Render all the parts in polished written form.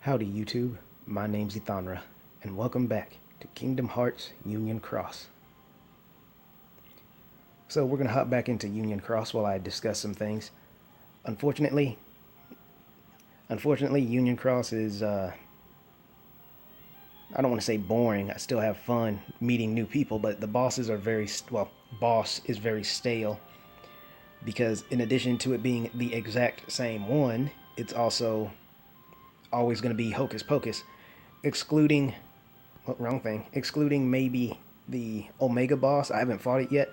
Howdy YouTube, my name's Ethanra, and welcome back to Kingdom Hearts Union Cross. So we're going to hop back into Union Cross while I discuss some things. Unfortunately, Union Cross is, I don't want to say boring, I still have fun meeting new people, but the bosses are boss is very stale, because in addition to it being the exact same one, it's also always going to be Hocus Pocus, excluding, excluding maybe the Omega boss. I haven't fought it yet,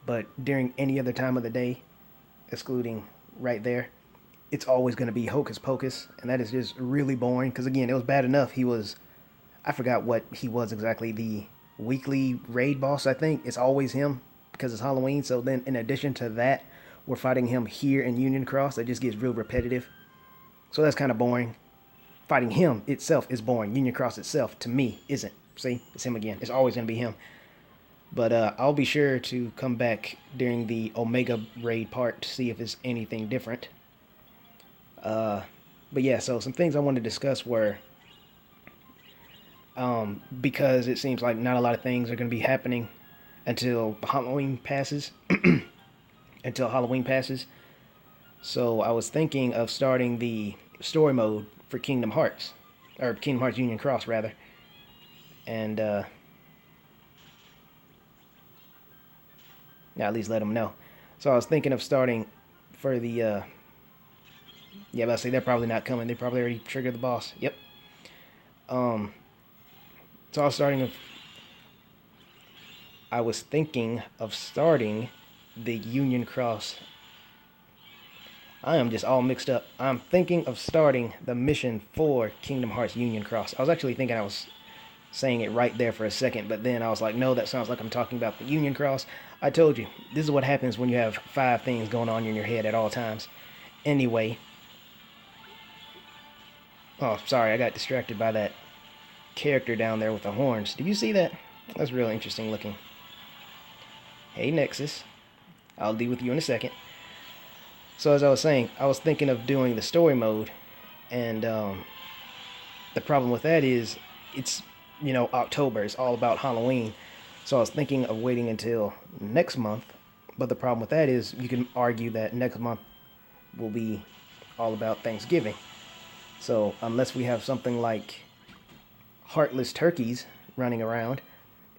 but during any other time of the day, excluding right there, it's always going to be Hocus Pocus, and that is just really boring, because again, it was bad enough he was, I forgot what he was exactly, the weekly raid boss, I think. It's always him, because it's Halloween, so then in addition to that, we're fighting him here in Union Cross. That just gets real repetitive. So that's kind of boring. Fighting him itself is boring. Union Cross itself, to me, isn't. See? It's him again. It's always going to be him. But I'll be sure to come back during the Omega raid part to see if it's anything different. But yeah, so some things I wanted to discuss were, because it seems like not a lot of things are going to be happening until Halloween passes. Until Halloween passes. So I was thinking of starting the story mode for Kingdom Hearts, or Kingdom Hearts Union Cross rather, and now at least let them know. So I was thinking of starting for the yeah, but I say they're probably not coming. They probably already triggered the boss. Yep. So I was thinking of starting the Union Cross. I am just all mixed up. I'm thinking of starting the mission for Kingdom Hearts Union Cross. I was actually thinking I was saying it right there for a second, but then I was like, no, that sounds like I'm talking about the Union Cross. I told you, this is what happens when you have 5 things going on in your head at all times. Anyway. Oh, sorry, I got distracted by that character down there with the horns. Did you see that? That's real interesting looking. Hey, Nexus. I'll deal with you in a second. So as I was saying, I was thinking of doing the story mode, and the problem with that is it's, October. It's all about Halloween. So I was thinking of waiting until next month, but the problem with that is you can argue that next month will be all about Thanksgiving. So unless we have something like heartless turkeys running around,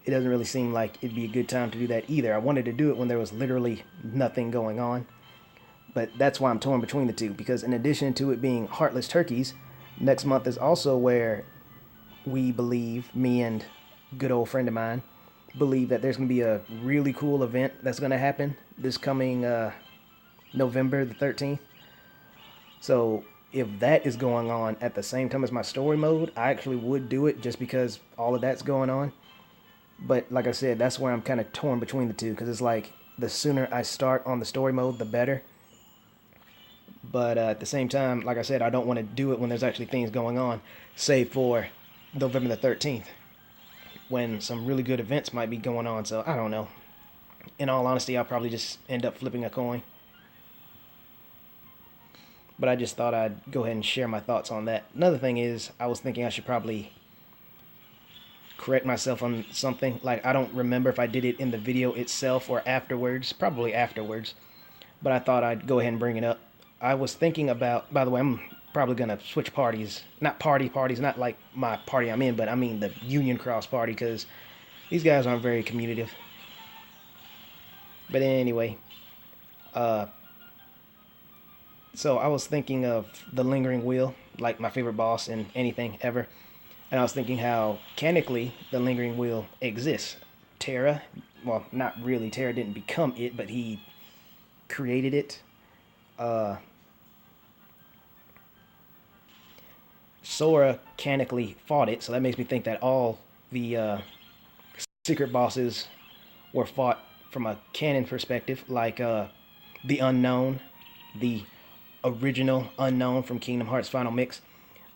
it doesn't really seem like it'd be a good time to do that either. I wanted to do it when there was literally nothing going on. But that's why I'm torn between the two, because in addition to it being heartless turkeys, next month is also where we believe, me and good old friend of mine, believe that there's going to be a really cool event that's going to happen this coming November the 13th. So if that is going on at the same time as my story mode, I actually would do it just because all of that's going on. But like I said, that's where I'm kind of torn between the two, because it's like the sooner I start on the story mode, the better. But at the same time, like I said, I don't want to do it when there's actually things going on, save for November the 13th, when some really good events might be going on. So I don't know. In all honesty, I'll probably just end up flipping a coin. But I just thought I'd go ahead and share my thoughts on that. Another thing is, I was thinking I should probably correct myself on something. Like, I don't remember if I did it in the video itself or afterwards. Probably afterwards. But I thought I'd go ahead and bring it up. I was thinking about, by the way, I'm probably going to switch parties. Not parties, not like my party I'm in, but I mean the Union Cross party, because these guys aren't very communicative. But anyway, so I was thinking of the Lingering Wheel, like my favorite boss in anything ever. And I was thinking how, canonically, the Lingering Wheel exists. Terra, well, not really, Terra didn't become it, but he created it. Sora canonically fought it, so that makes me think that all the secret bosses were fought from a canon perspective, like the Unknown, the original Unknown from Kingdom Hearts Final Mix.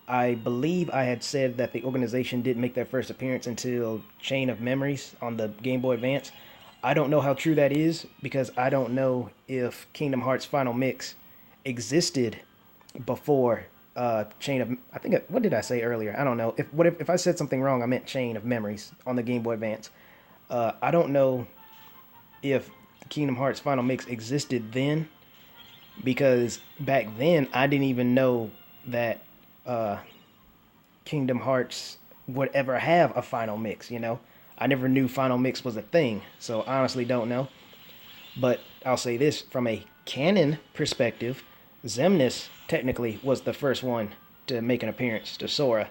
I believe I had said that the organization didn't make their first appearance until Chain of Memories on the Game Boy Advance. I don't know how true that is, because I don't know if Kingdom Hearts Final Mix existed before chain of, I think, what did I say earlier? I don't know. If I said something wrong, I meant chain of memories on the Game Boy Advance. I don't know if Kingdom Hearts Final Mix existed then, because back then I didn't even know that Kingdom Hearts would ever have a Final Mix, you know? I never knew Final Mix was a thing, so I honestly don't know. But I'll say this, from a canon perspective, Xemnas technically was the first one to make an appearance to Sora.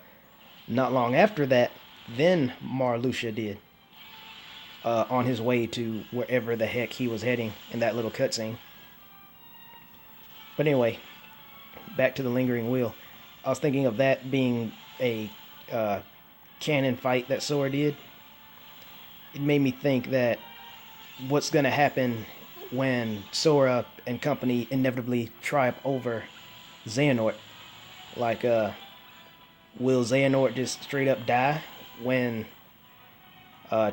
Not long after that, then Marluxia did. On his way to wherever the heck he was heading in that little cutscene. But anyway, back to the Lingering Wheel. I was thinking of that being a canon fight that Sora did. It made me think that what's going to happen when Sora and company inevitably triumph over Xehanort. Like, will Xehanort just straight up die when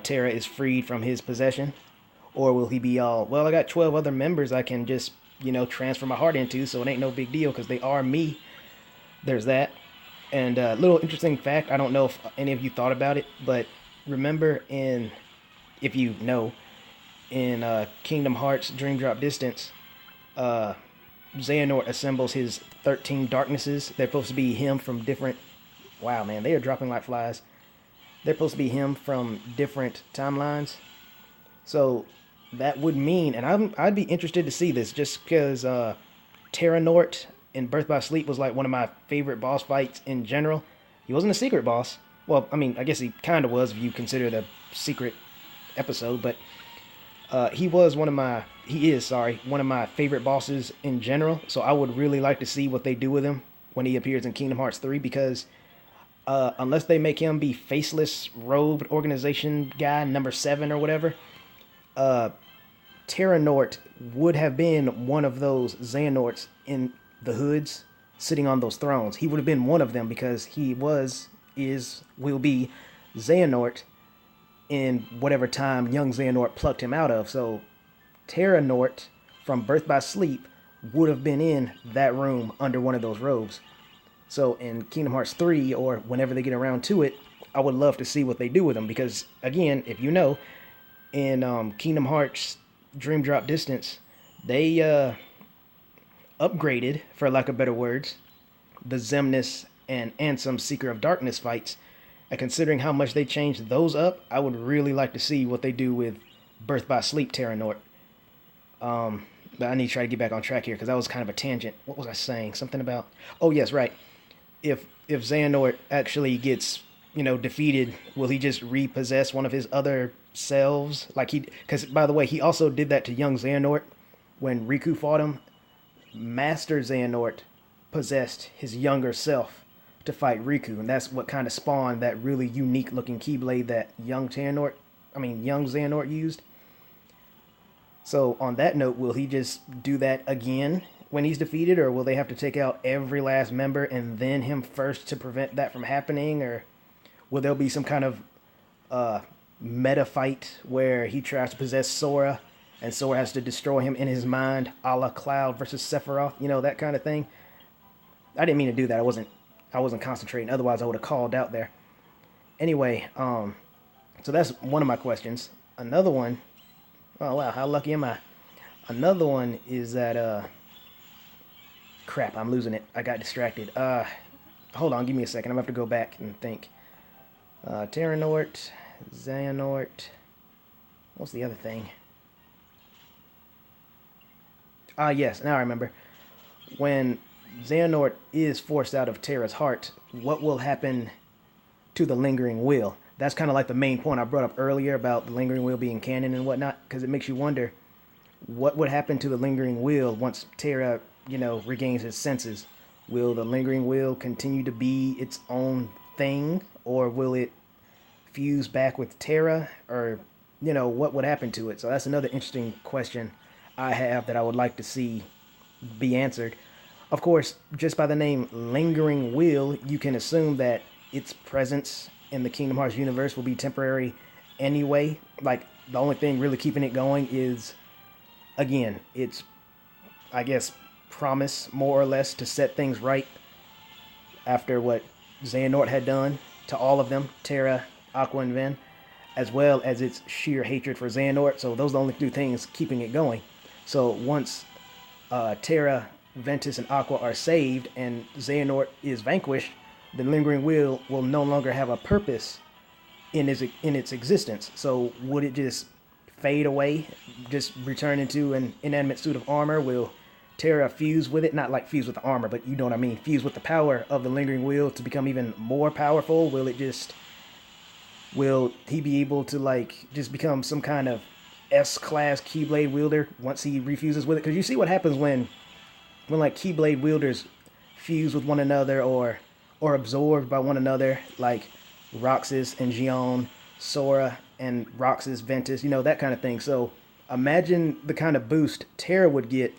Terra is freed from his possession? Or will he be all, well, I got 12 other members I can just, you know, transfer my heart into, so it ain't no big deal because they are me. There's that. And a little interesting fact, I don't know if any of you thought about it, but remember if you know, in Kingdom Hearts Dream Drop Distance, Xehanort assembles his 13 darknesses. They're supposed to be him from different, wow man, they are dropping like flies. They're supposed to be him from different timelines. So that would mean, and I'd be interested to see this, just because Terranort in Birth by Sleep was like one of my favorite boss fights in general. He wasn't a secret boss. Well, I mean, I guess he kind of was if you consider the secret episode, but he is, one of my favorite bosses in general. So I would really like to see what they do with him when he appears in Kingdom Hearts 3, because unless they make him be faceless, robed organization guy, number 7 or whatever, Terranort would have been one of those Xehanorts in the hoods sitting on those thrones. He would have been one of them because he will be Xehanort in whatever time young Xehanort plucked him out of. So Terranort from Birth by Sleep would have been in that room under one of those robes. So in Kingdom Hearts 3, or whenever they get around to it, I would love to see what they do with him, because again, if you know, in Kingdom Hearts Dream Drop Distance, they upgraded, for lack of better words, the Xemnas and Ansem Seeker of Darkness fights. And considering how much they changed those up, I would really like to see what they do with Birth by Sleep Terranort. But I need to try to get back on track here, because that was kind of a tangent. What was I saying? Something about, oh yes, right. If Xehanort actually gets, you know, defeated, will he just repossess one of his other selves? Like because by the way, he also did that to young Xehanort when Riku fought him. Master Xehanort possessed his younger self to fight Riku, and that's what kind of spawned that really unique looking Keyblade that young Xehanort used. So on that note, will he just do that again when he's defeated, or will they have to take out every last member and then him first to prevent that from happening? Or will there be some kind of meta fight where he tries to possess Sora and Sora has to destroy him in his mind, a la Cloud versus Sephiroth, you know, that kind of thing? I didn't mean to do that. I wasn't concentrating. Otherwise, I would have called out there. Anyway, so that's one of my questions. Another one, oh wow, how lucky am I? Another one is that, crap, I'm losing it. I got distracted. Hold on, give me a second. I'm going to have to go back and think. Terranort, Xehanort, what's the other thing? Yes, now I remember. When Xehanort is forced out of Terra's heart, what will happen to the Lingering Wheel? That's kind of like the main point I brought up earlier about the Lingering Wheel being canon and whatnot, because it makes you wonder what would happen to the Lingering Wheel once Terra, you know, regains his senses. Will the Lingering Wheel continue to be its own thing, or will it fuse back with Terra, or, you know, what would happen to it? So that's another interesting question I have that I would like to see be answered. Of course, just by the name Lingering Wheel, you can assume that its presence in the Kingdom Hearts universe will be temporary anyway. Like, the only thing really keeping it going is, again, it's, I guess, promise, more or less, to set things right after what Xehanort had done to all of them, Terra, Aqua, and Ven, as well as its sheer hatred for Xehanort. So those are the only two things keeping it going. So once Terra, Ventus, and Aqua are saved and Xehanort is vanquished, the Lingering Will no longer have a purpose in its existence. So would it just fade away, just return into an inanimate suit of armor? Will Terra fuse with it? Not like fuse with the armor, but you know what I mean. Fuse with the power of the Lingering Will to become even more powerful? Will he be able to like just become some kind of S-class Keyblade wielder once he refuses with it? Because you see what happens when like Keyblade wielders fuse with one another or absorbed by one another, like Roxas and Xion, Sora and Roxas, Ventus, you know, that kind of thing. So imagine the kind of boost Terra would get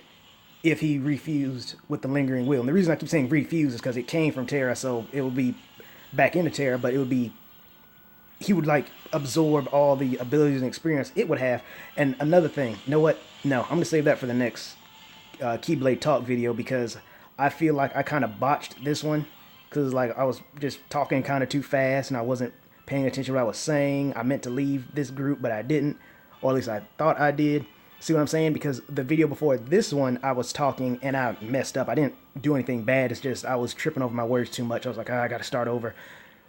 if he refused with the Lingering Will. And the reason I keep saying refuse is because it came from Terra, so it would be back into Terra, but he would like absorb all the abilities and experience it would have. And another thing, you know what? No, I'm gonna save that for the next Keyblade TalK video, because I feel like I kind of botched this one, because like I was just talking kind of too fast and I wasn't paying attention to what I was saying. I meant to leave this group, but I didn't, or at least I thought I did. See what I'm saying? Because the video before this one, I was talking and I messed up. I didn't do anything bad. It's just I was tripping over my words too much. I was like, I got to start over.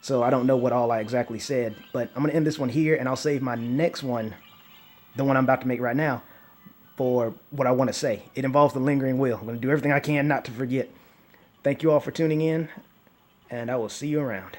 So I don't know what all I exactly said. But I'm going to end this one here, and I'll save my next one, the one I'm about to make right now, for what I want to say. It involves the Lingering Will. I'm going to do everything I can not to forget. Thank you all for tuning in, and I will see you around.